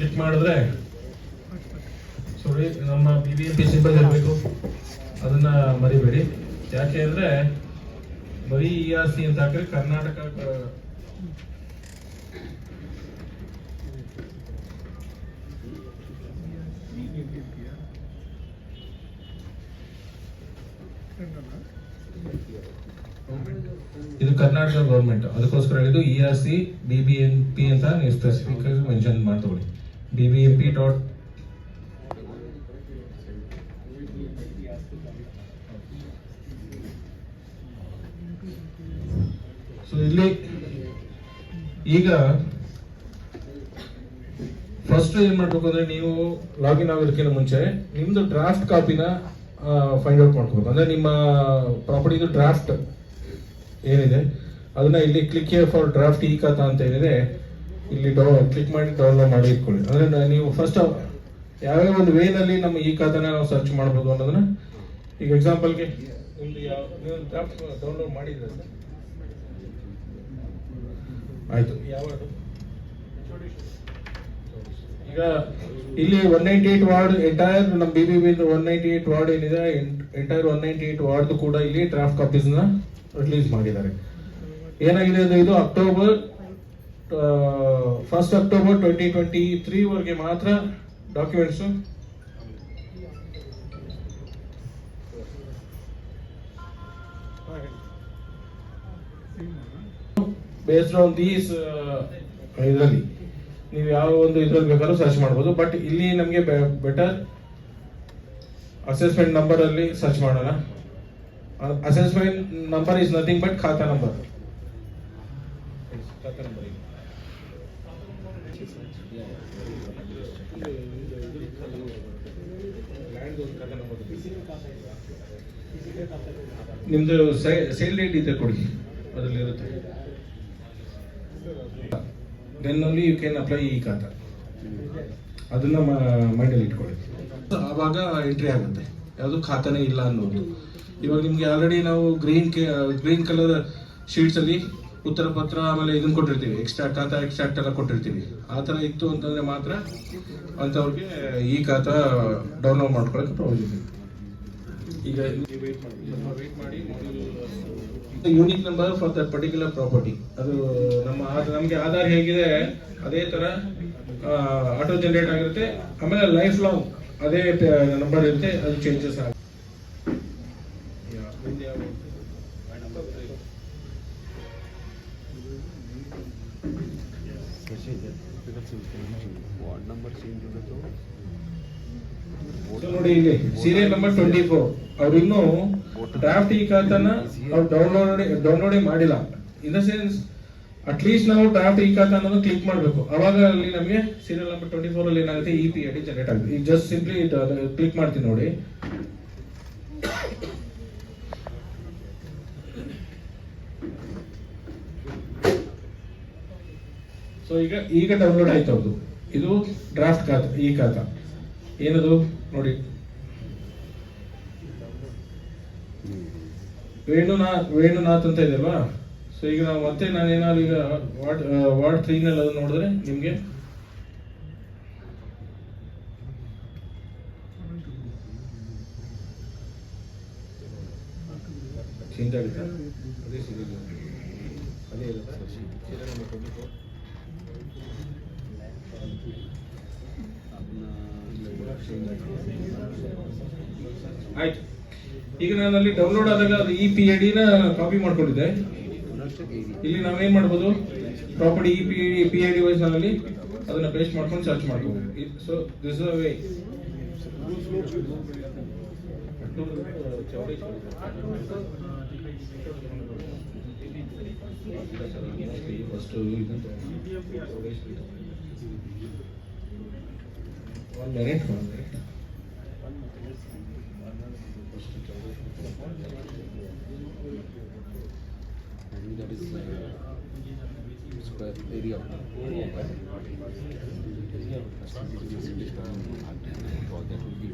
Click ಮಾಡಿದ್ರೆ ಸಾರಿ ನಮ್ಮ BBMP symbol ಇರಬೇಕು, ಅದನ್ನ ಮರಿಬೇಡಿ. ಯಾಕೆ ಅಂದ್ರೆ ಬರೀ ERC ಅಂತ ಹಾಕಿದ್ರೆ ಕರ್ನಾಟಕ ಇದು ಕರ್ನಾಟಕ ಗೌರ್ಮೆಂಟ್, ಅದಕ್ಕೋಸ್ಕರ ಇದು ERC BBMP ಅಂತ ನೀವು ಸ್ಪೆಸಿಫಿಕ್ ಆಗಿ ಮೆನ್ಷನ್ ಮಾಡ್ಕೊಳ್ಳಿ. BBMP ಡಾಟ್ ಸೊ ಇಲ್ಲಿ ಈಗ ಫಸ್ಟ್ ಏನ್ ಮಾಡ್ಬೇಕು ಅಂದ್ರೆ ನೀವು ಲಾಗಿನ್ ಆಗೋದಕ್ಕಿಂತ ಮುಂಚೆ ನಿಮ್ದು ಡ್ರಾಫ್ಟ್ ಕಾಪಿನ ಫೈಂಡ್ ಔಟ್ ಮಾಡ್ಕೋಬೇಕು. ಅಂದ್ರೆ ನಿಮ್ಮ ಪ್ರಾಪರ್ಟಿದು ಡ್ರಾಫ್ಟ್ ಏನಿದೆ ಅದನ್ನ ಇಲ್ಲಿ click here for draft E ಖಾತಾ ಅಂತ ಏನಿದೆ ಇಲ್ಲಿ ಕ್ಲಿಕ್ ಮಾಡಿ ಡೌನ್ಲೋಡ್ ಮಾಡಿ ಇಟ್ಕೊಳ್ಳಿ. ಅಂದ್ರೆ ನೀವು ಫಸ್ಟ್ ಯಾವ್ಯಾವ ಒಂದು ವೇನಲ್ಲಿ ನಮ್ಮ ಈ ಖಾತಾನ ನಾವು ಸರ್ಚ್ ಮಾಡ್ಬೋದು ಅನ್ನೋದನ್ನ ಈಗ ಎಕ್ಸಾಂಪಲ್ಗೆ ನಿಮ್ದು ನೀವು ಡ್ರಾಫ್ಟ್ ಡೌನ್ಲೋಡ್ ಮಾಡಿದ್ರೆ ಆಯ್ತು. ಯಾವುದು ಈಗ ಇಲ್ಲಿ 198 ವಾರ್ಡ್ ಎಂಟೈರ್ ನಮ್ಮ BBB 198 ವಾರ್ಡ್ ಏನಿದೆ ಎಂಟೈರ್ 198 ವಾರ್ಡ್ ಕೂಡ ಇಲ್ಲಿ ಡ್ರಾಫ್ಟ್ ಕಾಪೀಸ್ ನ ರಿಲೀಸ್ ಮಾಡಿದ್ದಾರೆ. ಏನಾಗಿದೆ ಅಂದ್ರೆ ಇದು ಅಕ್ಟೋಬರ್ 1 ಅಕ್ಟೋಬರ್ 2023 ವರೆಗೆ ಮಾತ್ರ ಡಾಕ್ಯುಮೆಂಟ್ಸ್ ಬೇಸ್ಡ್ ಆನ್ ದೀಸ್ ಇದರಲ್ಲಿ ನೀವು ಯಾವ ಒಂದು ಇದ್ರಲ್ಲಿ ಬೇಕಾದ್ರೂ ಸರ್ಚ್ ಮಾಡ್ಬೋದು. ಬಟ್ ಇಲ್ಲಿ ನಮಗೆ ಬೆಟರ್ ಅಸೆಸ್ಮೆಂಟ್ ನಂಬರ್ ಅಲ್ಲಿ ಸರ್ಚ್ ಮಾಡೋಣ. Assessment number is nothing but khata number. ನಿಮ್ದು ಸೇಲ್ ಡೇಟ್ ಇದೆ ಕೊಡಿ, ಅದರಲ್ಲಿ ಇರುತ್ತೆ. Then only you can apply ಈ ಖಾತಾ. ಅದನ್ನ ಮೈಂಡಲ್ಲಿ ಇಟ್ಕೊಳ್ಳಿ. ಆವಾಗ ಎಂಟ್ರಿ ಆಗುತ್ತೆ ಯಾವುದು ಖಾತಾನೇ ಇಲ್ಲ ಅನ್ನೋದು. ಇವಾಗ ನಿಮ್ಗೆ ಆಲ್ರೆಡಿ ನಾವು ಗ್ರೀನ್ ಕಲರ್ ಶೀಟ್ಸ್ ಅಲ್ಲಿ ಉತ್ತರ ಪತ್ರ ಆಮೇಲೆ ಇದನ್ನ ಕೊಟ್ಟಿರ್ತೀವಿ, ಖಾತಾ ಎಕ್ಸ್ಟ್ರಾಕ್ಟ್ ಎಲ್ಲ ಕೊಟ್ಟಿರ್ತೀವಿ. ಆ ಥರ ಇತ್ತು ಅಂತಂದ್ರೆ ಮಾತ್ರ ಅಂಥವ್ರಿಗೆ ಈ ಖಾತಾ ಡೌನ್ಲೋಡ್ ಮಾಡ್ಕೊಳಕ್ಕೆ ಪ್ರೊವಿಷನ್. ಈಗ ವೇಟ್ ಮಾಡಿ unique number for that particular property. ಅದು ನಮಗೆ ಆಧಾರ್ ಹೇಗಿದೆ ಅದೇ ತರ ಆಟೋ ಜನರೇಟ್ ಆಗಿರುತ್ತೆ. ಆಮೇಲೆ ಲೈಫ್ ಲಾಂಗ್ ಅದೇ ನಂಬರ್ ಇರುತ್ತೆ, ಅದು ಚೇಂಜಸ್ ಆಗುತ್ತೆ. ನೋಡಿ ಇಲ್ಲಿ ಸೀರಿಯಲ್ ನಂಬರ್ 24 ಅವ್ರು ಇನ್ನೂ ಡ್ರಾಫ್ಟ್ ಈ ಖಾತಾನ ನಾವು ಡೌನ್ಲೋಡೇ ಮಾಡಿಲ್ಲ. ಇನ್ ದ ಸೆನ್ಸ್ ಅಟ್ಲೀಸ್ಟ್ ನಾವು ಡ್ರಾಫ್ಟ್ ಈ ಖಾತಾ ಅನ್ನೋದು ಕ್ಲಿಕ್ ಮಾಡಬೇಕು. ಅವಾಗ ಅಲ್ಲಿ ನಮಗೆ ಸೀರಿಯಲ್ ನಂಬರ್ 24 ಅಲ್ಲಿ ಏನಾಗುತ್ತೆ EPAD ಜನರೇಟ್ ಆಗುತ್ತೆ. ಈಗ ಜಸ್ಟ್ ಸಿಂಪ್ಲಿ ಕ್ಲಿಕ್ ಮಾಡ್ತೀನಿ ನೋಡಿ. ಸೊ ಈಗ ಡೌನ್ಲೋಡ್ ಆಯ್ತು. ಹೌದು, ಇದು ಡ್ರಾಫ್ಟ್ ಖಾತಾ ಈ ಖಾತಾ ಏನದು ನೋಡಿ, ವೇಣುನಾಥ್ ಅಂತ ಇದೆ ಅಲ್ವಾ. ಸೊ ಈಗ ನಾವು ಮತ್ತೆ ನಾನೇನಾದ್ರು ಈಗ ವಾರ್ಡ್ 3 ನಲ್ಲಿ ಅದನ್ನ ನೋಡಿದ್ರೆ ನಿಮ್ಗೆ ಚೇಂಜ್ ಆಗುತ್ತೆ. ಅದೇ ಇರುತ್ತೆ. ಆಯ್ತು. ಈಗ ನಾನು ಅಲ್ಲಿ ಡೌನ್ಲೋಡ್ ಆದಾಗ ಅದು EPAD ನ ಕಾಪಿ ಮಾಡ್ಕೊಂಡಿದ್ದೆ. ಇಲ್ಲಿ ನಾವೇನ್ ಮಾಡ್ಬೋದು, ಪ್ರಾಪರ್ಟಿ EPAD ವೈಸ್ ನಲ್ಲಿ ಅದನ್ನ ಪೇಸ್ಟ್ ಮಾಡ್ಕೊಂಡು ಸರ್ಚ್ ಮಾಡ್ಬೋದು. So this is a way. First one minute. That is square area of that will be